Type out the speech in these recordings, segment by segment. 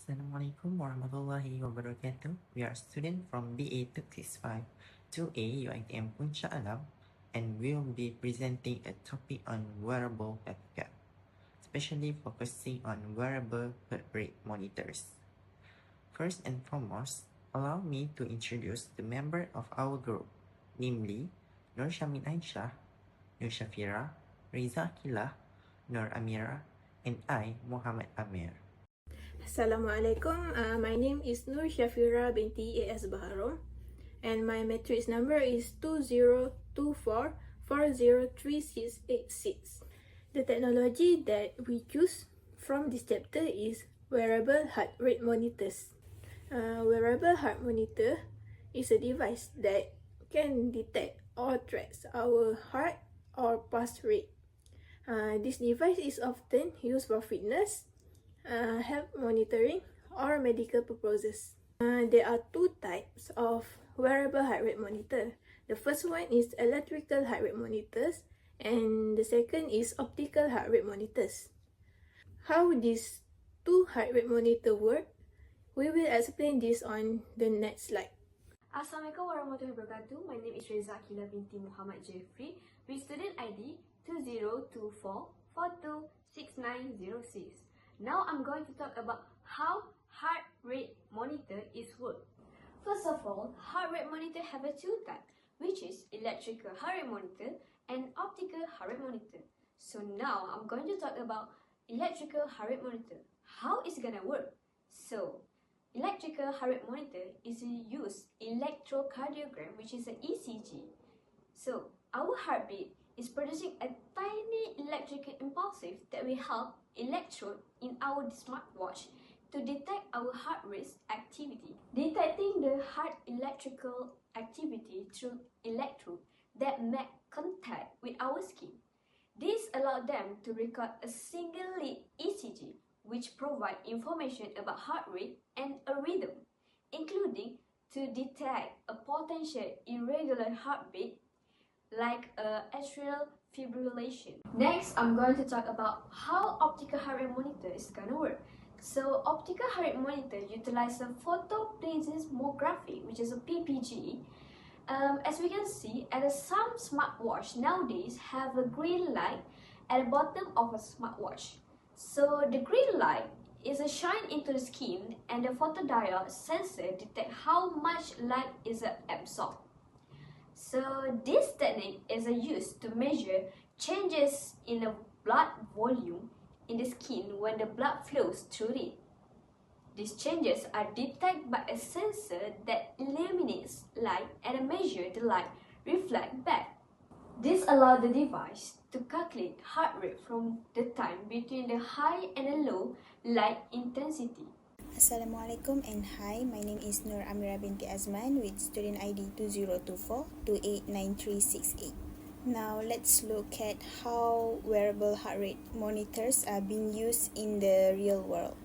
Assalamualaikum warahmatullahi wabarakatuh. We are students from BA 265 2A UITM Puncak Alam, and we will be presenting a topic on wearable healthcare, especially focusing on wearable heart rate monitors. First and foremost, allow me to introduce the member of our group, namely NURSYAFIRA AISHAH, NURSYAFIRA, REZA AQILAH, NUUR AMIRA, and I, MOHAMAD AMIR. Assalamualaikum. My name is NURSYAFIRA BINTI A.S.BAHAROM, and my matrix number is 2024403686. The technology that we choose from this chapter is wearable heart rate monitors. Wearable heart monitor is a device that can detect or tracks our heart or pulse rate. This device is often used for fitness, health monitoring, or medical purposes. There are two types of wearable heart rate monitor. The first one is electrical heart rate monitors, and the second is optical heart rate monitors. How these two heart rate monitor work, we will explain this on the next slide. Assalamualaikum warahmatullahi wabarakatuh. My name is REZA AQILAH binti MOHAMAD JEFFREE with student ID 2024426906. Now I'm going to talk about how heart rate monitor is work. First of all, heart rate monitor have a two type, which is electrical heart rate monitor and optical heart rate monitor. So now I'm going to talk about electrical heart rate monitor. How it's gonna work? So electrical heart rate monitor is a use electrocardiogram, which is an ECG. So our heartbeat is producing a tiny electrical impulse that will help electrode in our smartwatch to detect our heart rate activity. Detecting the heart electrical activity through electrode that make contact with our skin. This allows them to record a single lead ECG, which provide information about heart rate and a rhythm, including to detect a potential irregular heartbeat like atrial fibrillation. Next, I'm going to talk about how optical heart rate monitor is gonna work. So optical heart rate monitor utilizes a photoplethysmography, which is a PPG. As we can see, some smartwatch nowadays have a green light at the bottom of a smartwatch. So the green light is a shine into the skin, and the photodiode sensor detect how much light is absorbed. So this technique is used to measure changes in the blood volume in the skin when the blood flows through it. These changes are detected by a sensor that illuminates light and measures the light reflect back. This allows the device to calculate heart rate from the time between the high and the low light intensity. Assalamualaikum and hi, my name is NUUR AMIRA binti AZMAN with student ID 2024289368. Now let's look at how wearable heart rate monitors are being used in the real world.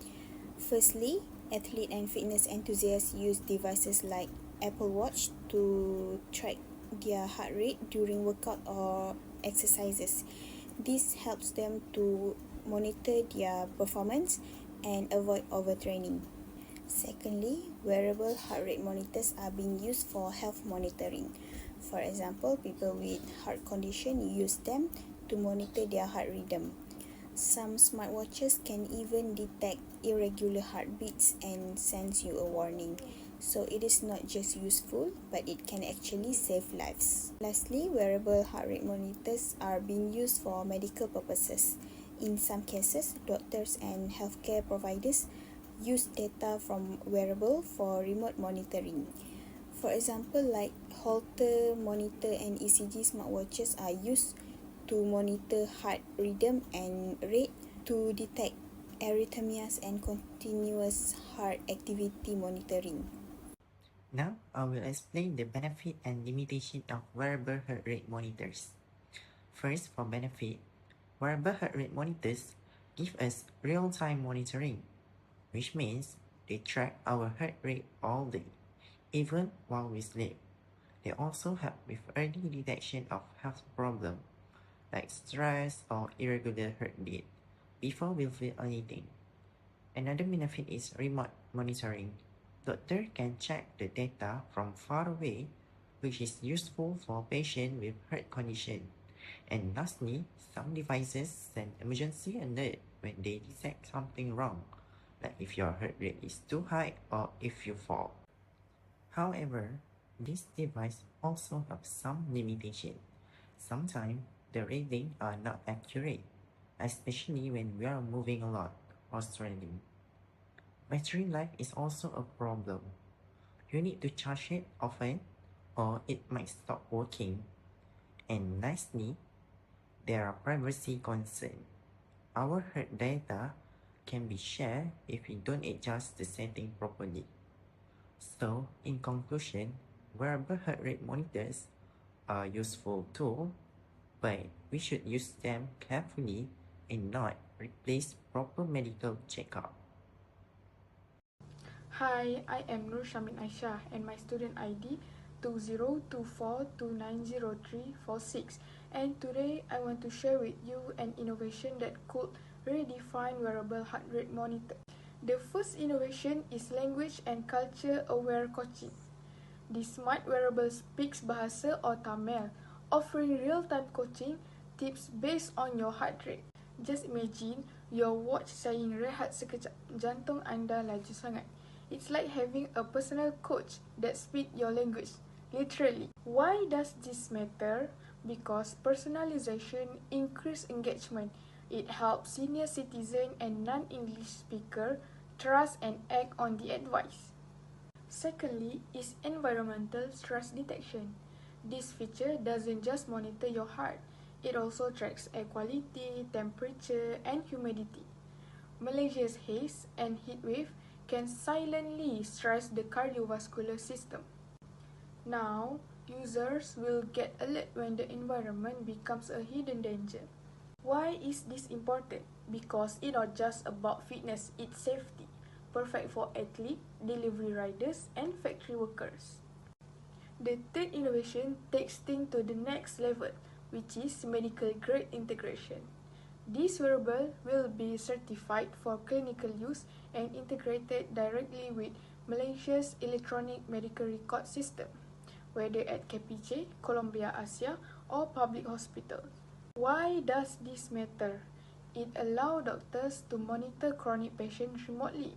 Firstly, athlete and fitness enthusiasts use devices like Apple Watch to track their heart rate during workout or exercises. This helps them to monitor their performance and avoid overtraining. Secondly, wearable heart rate monitors are being used for health monitoring. For example, people with heart condition use them to monitor their heart rhythm. Some smartwatches can even detect irregular heartbeats and sends you a warning. So it is not just useful, but it can actually save lives. Lastly, wearable heart rate monitors are being used for medical purposes. In some cases, doctors and healthcare providers use data from wearable for remote monitoring. For example, like Holter monitor and ECG smartwatches are used to monitor heart rhythm and rate, to detect arrhythmias and continuous heart activity monitoring. Now, I will explain the benefit and limitation of wearable heart rate monitors. First, for benefit, wearable heart rate monitors give us real-time monitoring, which means they track our heart rate all day, even while we sleep. They also help with early detection of health problems like stress or irregular heartbeat before we feel anything. Another benefit is remote monitoring. Doctor can check the data from far away, which is useful for patients with heart condition. And lastly, some devices send emergency alert when they detect something wrong, like if your heart rate is too high or if you fall. However, this device also have some limitation. Sometimes the readings are not accurate, especially when we are moving a lot or stranding. Battery life is also a problem. You need to charge it often or it might stop working. And lastly, there are privacy concerns. Our heart data can be shared if we don't adjust the setting properly. So, in conclusion, wearable heart rate monitors are useful tools, but we should use them carefully and not replace proper medical checkup. Hi, I am NUUR AISHAH and my student ID 2024290346, and today I want to share with you an innovation that could redefine wearable heart rate monitor. The first innovation is language and culture aware coaching. The smart wearable speaks bahasa or AMIR, offering real-time coaching tips based on your heart rate. Just imagine your watch saying rehat sekejap, jantung anda laju sangat. It's like having a personal coach that speaks your language, literally. Why does this matter? Because personalization increases engagement. It helps senior citizen and non-English speaker trust and act on the advice. Secondly is environmental stress detection. This feature doesn't just monitor your heart, it also tracks air quality, temperature, and humidity. Malaysia's haze and heatwave can silently stress the cardiovascular system. Now, users will get alert when the environment becomes a hidden danger. Why is this important? Because it's not just about fitness, it's safety, perfect for athletes, delivery riders, and factory workers. The third innovation takes things to the next level, which is medical grade integration. This wearable will be certified for clinical use and integrated directly with Malaysia's electronic medical record system, whether at KPJ, Columbia Asia, or public hospitals. Why does this matter? It allows doctors to monitor chronic patients remotely.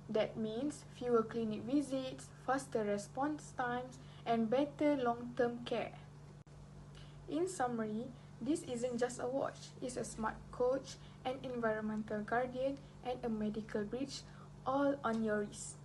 That means fewer clinic visits, faster response times, and better long-term care. In summary, this isn't just a watch, it's a smart coach, an environmental guardian, and a medical bridge, all on your wrist.